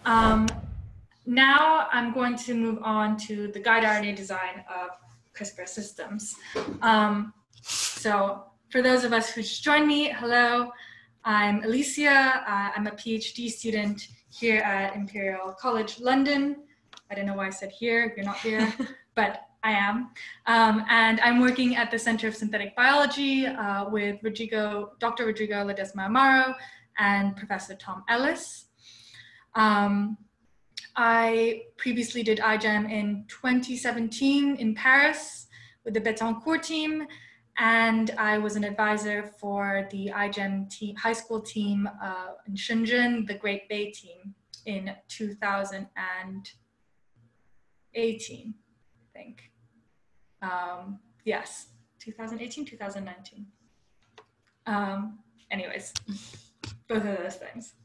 Now I'm going to move on to the guide RNA design of CRISPR systems. So for those of us who just joined me, hello, I'm Alicia. I'm a PhD student here at Imperial College London. I don't know why I said here, you're not here, but I am. And I'm working at the Center of Synthetic Biology with Dr. Rodrigo Ledesma Amaro and Professor Tom Ellis. I previously did iGEM in 2017 in Paris with the Betancourt team, and I was an advisor for the iGEM team, high school team in Shenzhen, the Great Bay team, in 2018, I think. Yes, 2018, 2019. Anyways, both of those things.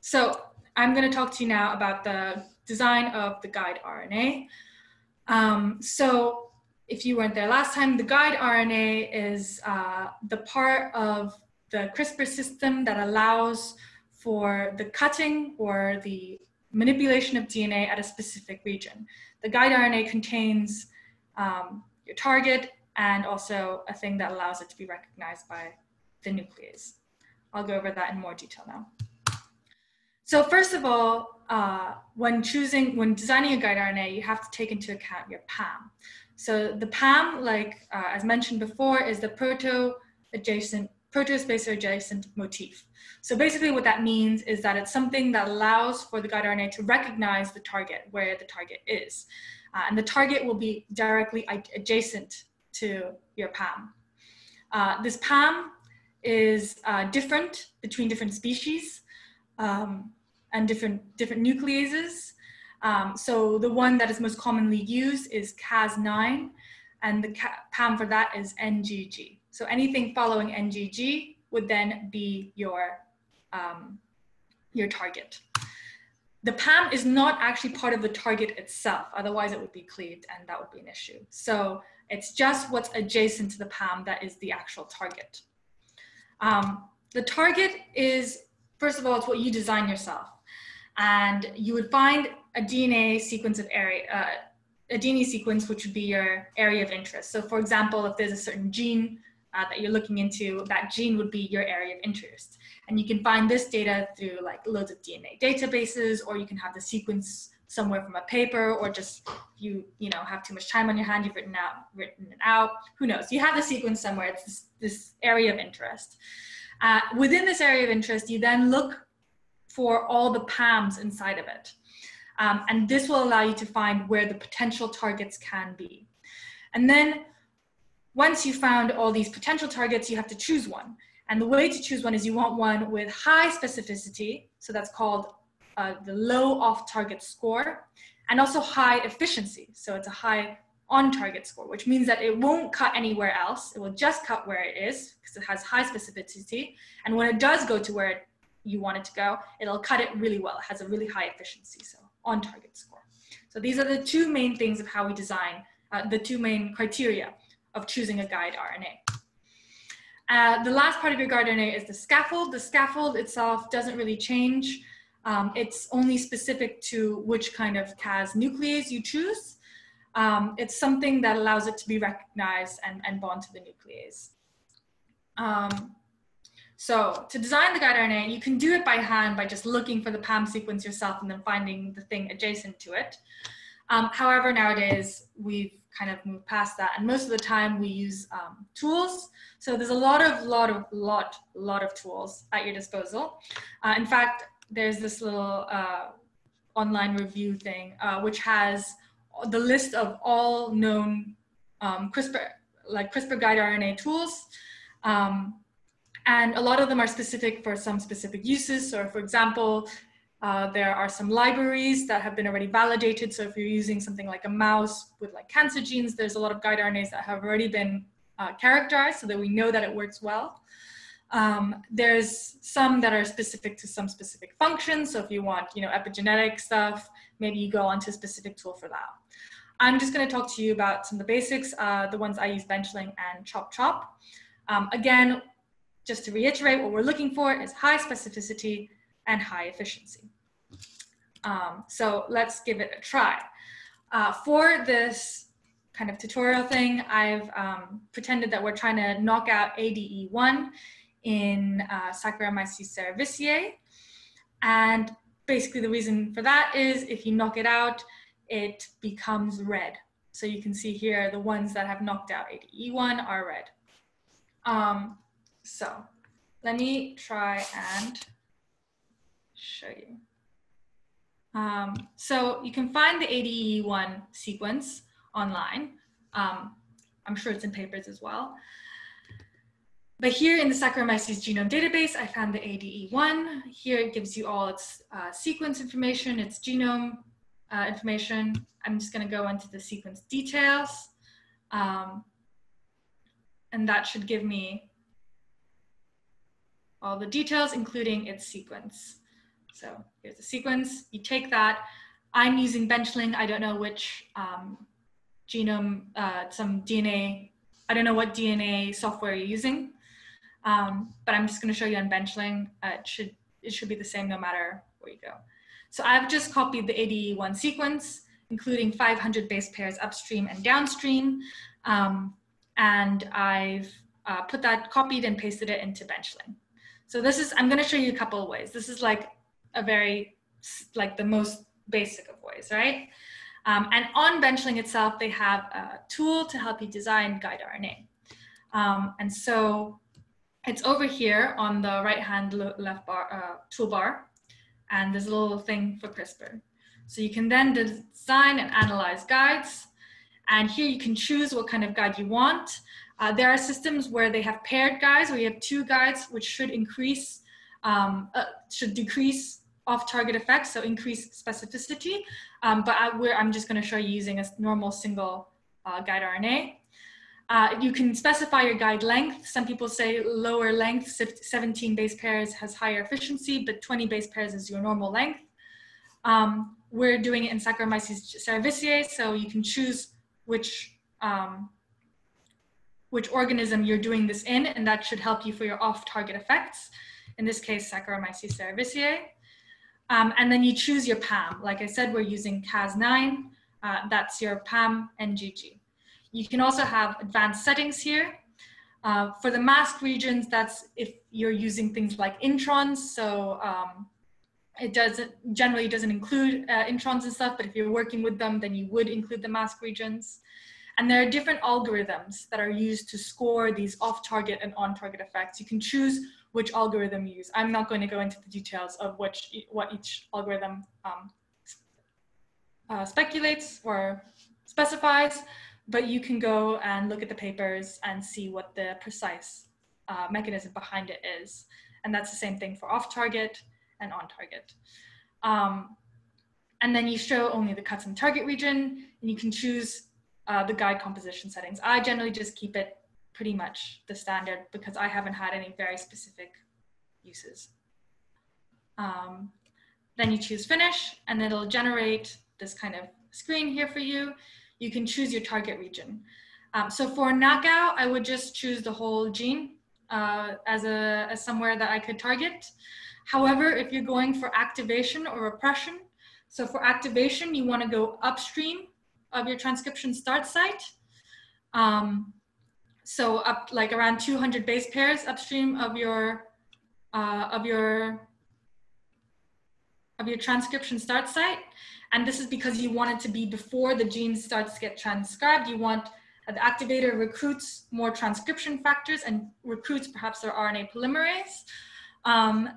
So I'm going to talk to you now about the design of the guide RNA. So if you weren't there last time, the guide RNA is the part of the CRISPR system that allows for the cutting or the manipulation of DNA at a specific region. The guide RNA contains your target and also a thing that allows it to be recognized by the nuclease. I'll go over that in more detail now. So first of all, when designing a guide RNA, you have to take into account your PAM. So the PAM, like as mentioned before, is the protospacer adjacent motif. So basically what that means is that it's something that allows for the guide RNA to recognize the target, where the target is. And the target will be directly adjacent to your PAM. This PAM is different between different species. And different nucleases. So the one that is most commonly used is Cas9, and the PAM for that is NGG. So anything following NGG would then be your target. The PAM is not actually part of the target itself, otherwise it would be cleaved and that would be an issue. So it's just what's adjacent to the PAM that is the actual target. The target is, first of all, it's what you design yourself. And you would find a DNA sequence of a DNA sequence, which would be your area of interest. So for example, if there's a certain gene that you're looking into, that gene would be your area of interest. And you can find this data through like loads of DNA databases, or you can have the sequence somewhere from a paper, or just you have too much time on your hand, you've written it out, who knows? You have the sequence somewhere, it's this area of interest. Within this area of interest, you then look for all the PAMs inside of it. And this will allow you to find where the potential targets can be. And then once you've found all these potential targets, you have to choose one. And the way to choose one is you want one with high specificity, so that's called the low off-target score, and also high efficiency, so it's a high on-target score, which means that it won't cut anywhere else. It will just cut where it is, because it has high specificity. And when it does go to where you want it to go, it'll cut it really well. It has a really high efficiency, so on-target score. So these are the two main things of how we design, the two main criteria of choosing a guide RNA. The last part of your guide RNA is the scaffold. The scaffold itself doesn't really change. It's only specific to which kind of Cas nuclease you choose. It's something that allows it to be recognized and bond to the nuclease. So to design the guide RNA, you can do it by hand by just looking for the PAM sequence yourself and then finding the thing adjacent to it. However, nowadays we've kind of moved past that, and most of the time we use tools. So there's a lot of tools at your disposal. In fact, there's this little online review thing which has the list of all known CRISPR guide RNA tools. And a lot of them are specific for some specific uses. So for example, there are some libraries that have been already validated. So if you're using something like a mouse with like cancer genes, there's a lot of guide RNAs that have already been characterized so that we know that it works well. There's some that are specific to some specific functions. So if you want, epigenetic stuff, maybe you go onto a specific tool for that. I'm just going to talk to you about some of the basics, the ones I use, benchling and chop. Again, just to reiterate, what we're looking for is high specificity, and high efficiency. So let's give it a try. For this kind of tutorial thing, I've pretended that we're trying to knock out ADE1 in Saccharomyces cerevisiae. And basically the reason for that is if you knock it out, it becomes red. So you can see here, the ones that have knocked out ADE1 are red. So let me try and show you. So you can find the ADE1 sequence online. I'm sure it's in papers as well. But here in the Saccharomyces genome database, I found the ADE1. Here it gives you all its sequence information, its genome information. I'm just going to go into the sequence details. And that should give me all the details, including its sequence. So here's the sequence. You take that. I'm using Benchling. I don't know which genome, some DNA, I don't know what DNA software you're using. But I'm just going to show you on Benchling. It should be the same no matter where you go. So I've just copied the ADE1 sequence, including 500 base pairs upstream and downstream. And I've put that copied and pasted it into Benchling. So this is, I'm going to show you a couple of ways. This is like a very, like the most basic of ways, right? And on Benchling itself, they have a tool to help you design guide RNA. And so it's over here on the right-hand left bar, toolbar, and there's a little thing for Crispr. So you can then design and analyze guides. And here you can choose what kind of guide you want. There are systems where they have paired guides, where you have two guides, which should increase, should decrease off-target effects, so increase specificity. But I'm just going to show you using a normal single guide RNA. You can specify your guide length. Some people say lower length, 17 base pairs has higher efficiency, but 20 base pairs is your normal length. We're doing it in Saccharomyces cerevisiae, so you can choose which organism you're doing this in, and that should help you for your off-target effects. In this case, Saccharomyces cerevisiae. And then you choose your PAM. Like I said, we're using Cas9. That's your PAM NGG. You can also have advanced settings here. For the masked regions, that's if you're using things like introns. So it generally doesn't include introns and stuff, but if you're working with them, then you would include the masked regions. And there are different algorithms that are used to score these off-target and on-target effects. You can choose which algorithm you use. I'm not going to go into the details of what each algorithm speculates or specifies, but you can go and look at the papers and see what the precise mechanism behind it is. And that's the same thing for off-target and on-target. And then you show only the cuts in target region, and you can choose the guide composition settings. I generally just keep it pretty much the standard because I haven't had any very specific uses. Then you choose finish, and it'll generate this kind of screen here for you. You can choose your target region. So for knockout, I would just choose the whole gene as somewhere that I could target. However, if you're going for activation or repression, so for activation, you want to go upstream of your transcription start site. So up like around 200 base pairs upstream of your transcription start site. And this is because you want it to be before the gene starts to get transcribed. You want the activator recruits more transcription factors and recruits perhaps their RNA polymerase.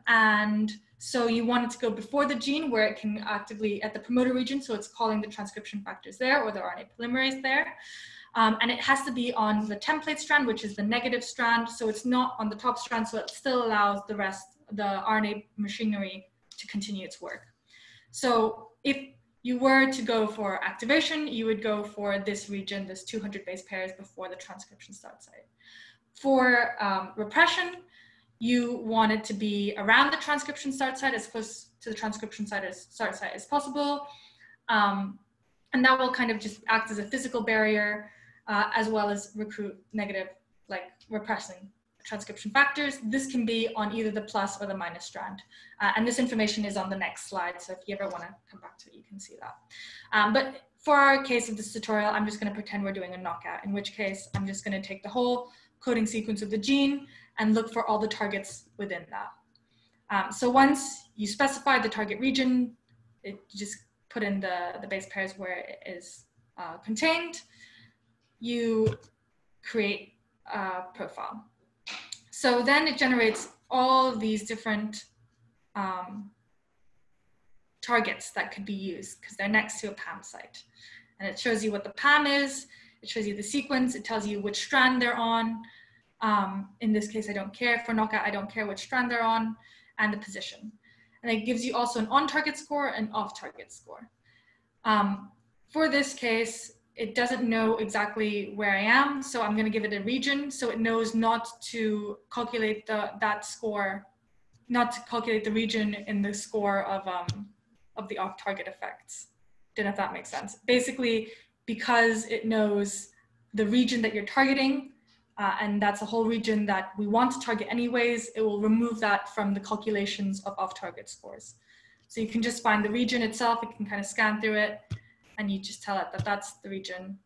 And so you want it to go before the gene where it can actively at the promoter region. So it's calling the transcription factors there or the RNA polymerase there. And it has to be on the template strand, which is the negative strand. So it's not on the top strand. So it still allows the RNA machinery to continue its work. So if you were to go for activation, you would go for this region, this 200 base pairs before the transcription start site. For repression, you want it to be around the transcription start site, as close to the transcription start site as possible. And that will kind of just act as a physical barrier, as well as recruit negative, like repressing transcription factors. This can be on either the plus or the minus strand. And this information is on the next slide. So if you ever want to come back to it, you can see that. But for our case of this tutorial, I'm just going to pretend we're doing a knockout, in which case I'm just going to take the whole coding sequence of the gene and look for all the targets within that. So once you specify the target region, you just put in the base pairs where it is contained, you create a profile. So then it generates all of these different targets that could be used because they're next to a PAM site. And it shows you what the PAM is, it shows you the sequence, it tells you which strand they're on. In this case, I don't care. For knockout, I don't care which strand they're on, and the position. And it gives you also an on-target score and off-target score. For this case, it doesn't know exactly where I am, so I'm going to give it a region, so it knows not to calculate that score, not to calculate the region in the score of the off-target effects. Don't know if that makes sense. Basically, because it knows the region that you're targeting, and that's a whole region that we want to target anyways, it will remove that from the calculations of off-target scores. So you can just find the region itself, it can kind of scan through it, and you just tell it that that's the region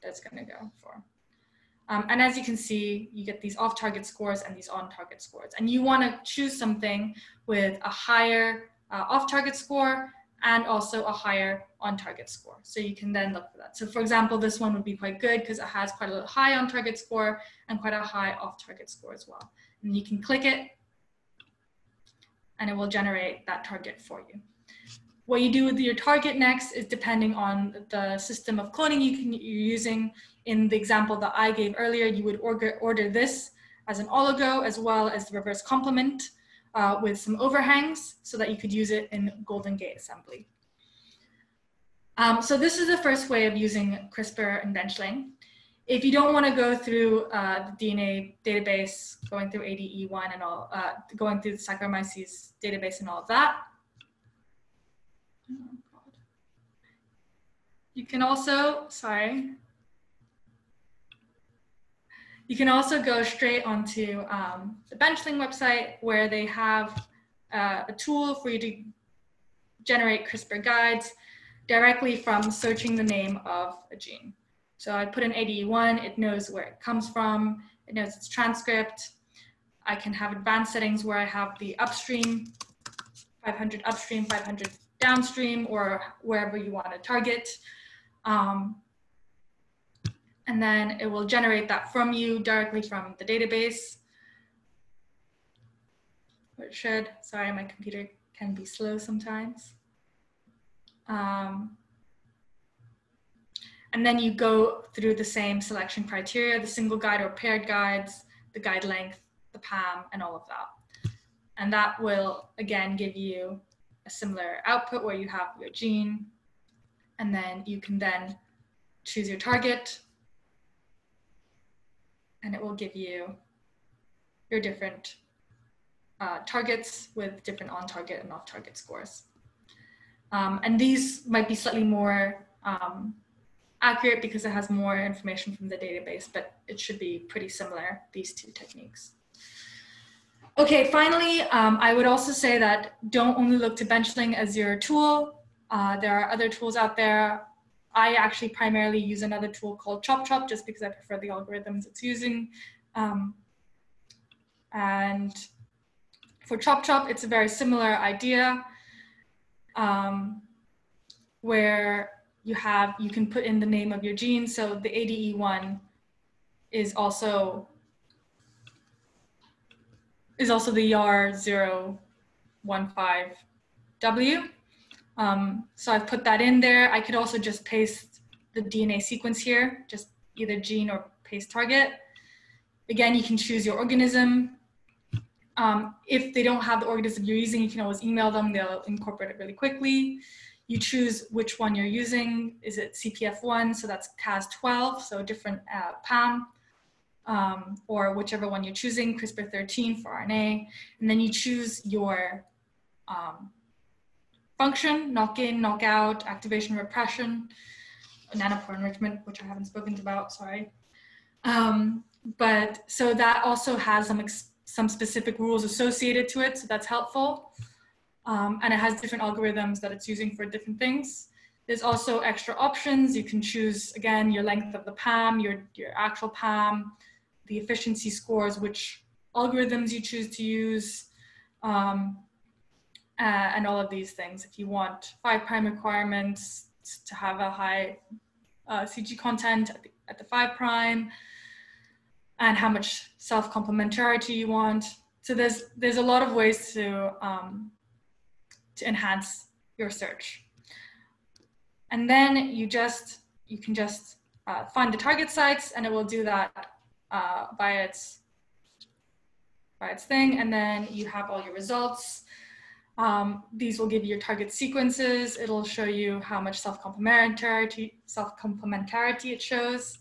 that's going to go for. And as you can see, you get these off-target scores and these on-target scores. And you want to choose something with a higher off-target score and also a higher on-target score. So you can then look for that. So for example, this one would be quite good because it has quite a high on-target score and quite a high off-target score as well. And you can click it and it will generate that target for you. What you do with your target next is depending on the system of cloning you're using. In the example that I gave earlier, you would order this as an oligo as well as the reverse complement with some overhangs so that you could use it in Golden Gate assembly. So this is the first way of using CRISPR and benchling. If you don't want to go through the DNA database, going through ADE1 and all, going through the Saccharomyces database and all of that, oh God. You can also, you can also go straight onto the Benchling website where they have a tool for you to generate CRISPR guides directly from searching the name of a gene. So I put in ADE1, it knows where it comes from, it knows its transcript. I can have advanced settings where I have the upstream, 500 upstream, 500 downstream, or wherever you want to target. And then it will generate that from you directly from the database. Or it should. Sorry, my computer can be slow sometimes. And then you go through the same selection criteria, the single guide or paired guides, the guide length, the PAM, and all of that. And that will, again, give you a similar output where you have your gene, and then you can then choose your target, and it will give you your different targets with different on-target and off-target scores. And these might be slightly more accurate because it has more information from the database, but it should be pretty similar, these two techniques. Okay, finally, I would also say that don't only look to Benchling as your tool. There are other tools out there. I actually primarily use another tool called ChopChop just because I prefer the algorithms it's using. And for ChopChop, it's a very similar idea where you can put in the name of your gene. So the ADE1 is also the YAR015W. So I've put that in there. I could also just paste the DNA sequence here, just either gene or paste target. Again, you can choose your organism. If they don't have the organism you're using, you can always email them. They'll incorporate it really quickly. You choose which one you're using. Is it CPF1? So that's Cas12, so a different PAM, or whichever one you're choosing, CRISPR13 for RNA. And then you choose your function, knock-in, knock-out, activation, repression, nanopore enrichment, which I haven't spoken about, sorry. But so that also has some specific rules associated to it, so that's helpful. And it has different algorithms that it's using for different things. There's also extra options. You can choose, again, your length of the PAM, your actual PAM, the efficiency scores, which algorithms you choose to use, and all of these things. If you want 5' requirements to have a high CG content at the 5', and how much self-complementarity you want. So there's a lot of ways to enhance your search. And then you can just find the target sites, and it will do that by its thing. And then you have all your results. These will give you your target sequences. It'll show you how much self-complementarity it shows.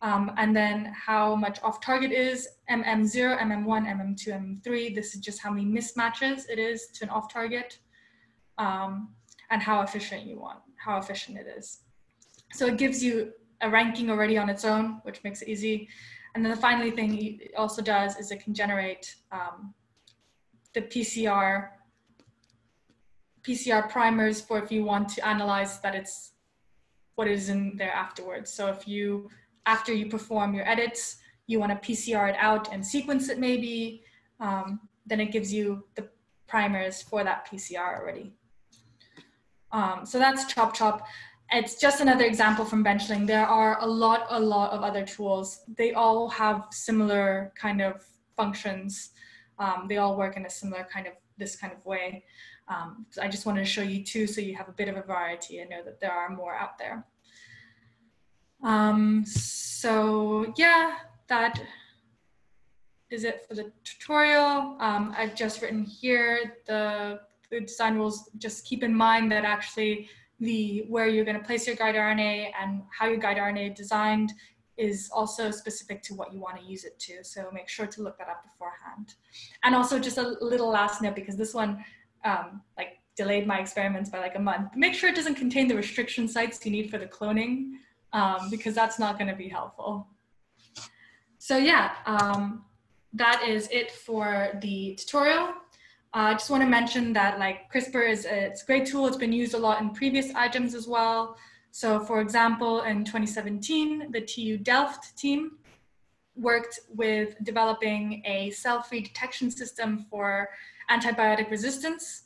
And then how much off target is, MM0, MM1, MM2, MM3. This is just how many mismatches it is to an off target, and how efficient it is. So it gives you a ranking already on its own, which makes it easy. And then the final thing it also does is it can generate the PCR primers for if you want to analyze that it's what is in there afterwards. So if you, after you perform your edits, you want to PCR it out and sequence it maybe, then it gives you the primers for that PCR already. So that's ChopChop. It's just another example from Benchling. There are a lot of other tools. They all have similar kind of functions. They all work in a similar this kind of way. So I just wanted to show you two so you have a bit of a variety and know that there are more out there. So yeah, that is it for the tutorial. I've just written here the design rules. Just keep in mind that actually where you're going to place your guide RNA and how your guide RNA is designed is also specific to what you want to use it to. So make sure to look that up beforehand. And also just a little last note, because this one like delayed my experiments by like a month. Make sure it doesn't contain the restriction sites you need for the cloning, because that's not going to be helpful. So yeah, that is it for the tutorial. I just want to mention that like Crispr it's a great tool. It's been used a lot in previous iGEMs as well. So for example, in 2017, the TU Delft team worked with developing a cell-free detection system for antibiotic resistance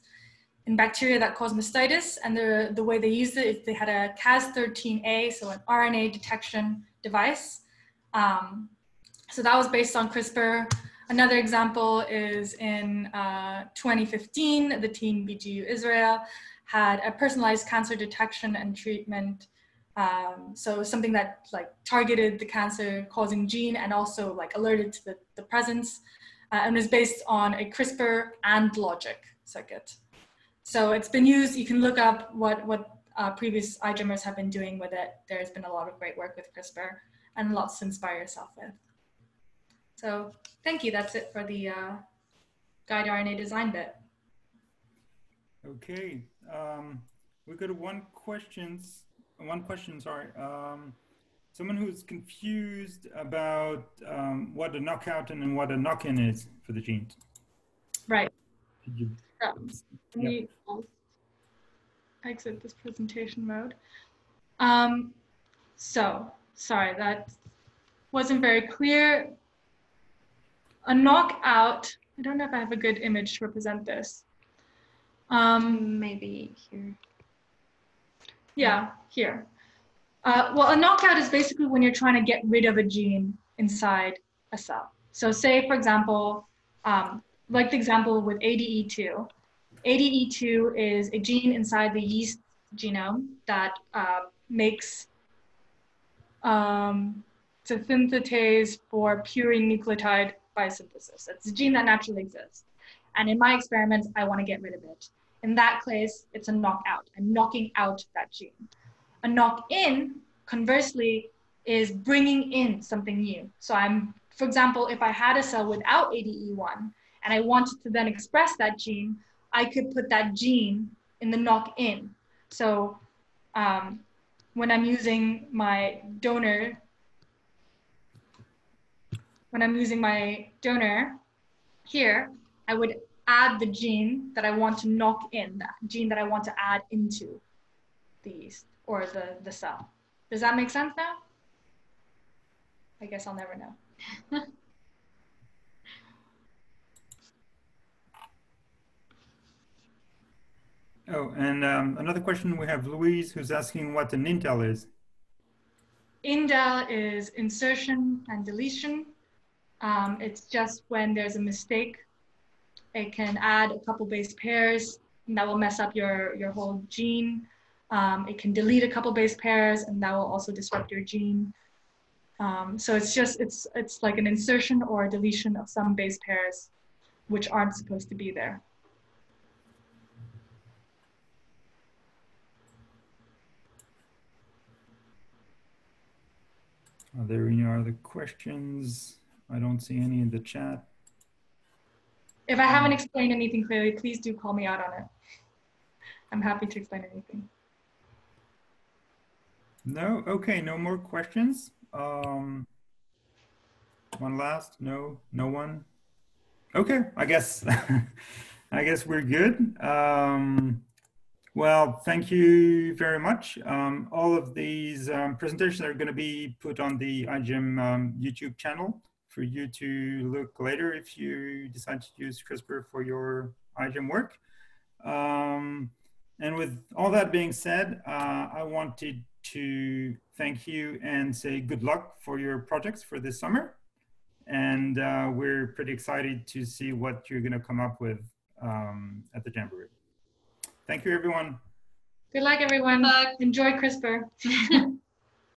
in bacteria that cause mastitis. And the way they used it is they had a Cas13a, so an RNA detection device. So that was based on CRISPR. Another example is in 2015, the team BGU Israel had a personalized cancer detection and treatment. So something that like targeted the cancer causing gene and also like alerted to the presence, and was based on a CRISPR and logic circuit. So it's been used. You can look up what previous iGEMers have been doing with it. There's been a lot of great work with CRISPR and lots to inspire yourself with. So thank you. That's it for the guide RNA design bit. Okay, we got one question, sorry. Someone who's confused about what a knockout and what a knock-in is for the genes. Right. Could you, Let me exit this presentation mode. So, sorry, that wasn't very clear. A knockout, I don't know if I have a good image to represent this. Maybe here. Yeah, here. Well, a knockout is basically when you're trying to get rid of a gene inside a cell. So say, for example, like the example with ADE2. ADE2 is a gene inside the yeast genome that makes synthetase for purine nucleotide biosynthesis. It's a gene that naturally exists. And in my experiments, I want to get rid of it. In that case, it's a knockout. I'm knocking out that gene. A knock-in, conversely, is bringing in something new. So for example, if I had a cell without ADE1 and I wanted to then express that gene, I could put that gene in the knock-in. So when I'm using my donor when I'm using my donor here, I would add the gene that I want to knock in, that gene that I want to add into the yeast or the cell. Does that make sense now? I guess I'll never know. Oh, and another question, we have Louise who's asking what an indel is. Indel is insertion and deletion. It's just when there's a mistake. It can add a couple base pairs and that will mess up your whole gene. It can delete a couple base pairs and that will also disrupt your gene. So it's like an insertion or a deletion of some base pairs which aren't supposed to be there. Are there any other questions? I don't see any in the chat. If I haven't explained anything clearly, please do call me out on it. I'm happy to explain anything. No, okay, no more questions. One last, no one. Okay, I guess I guess we're good. Well, thank you very much. All of these presentations are going to be put on the iGEM YouTube channel for you to look later if you decide to use CRISPR for your iGEM work. And with all that being said, I wanted to thank you and say good luck for your projects for this summer. And we're pretty excited to see what you're going to come up with at the Jamboree. Thank you, everyone. Good luck, everyone. Enjoy CRISPR.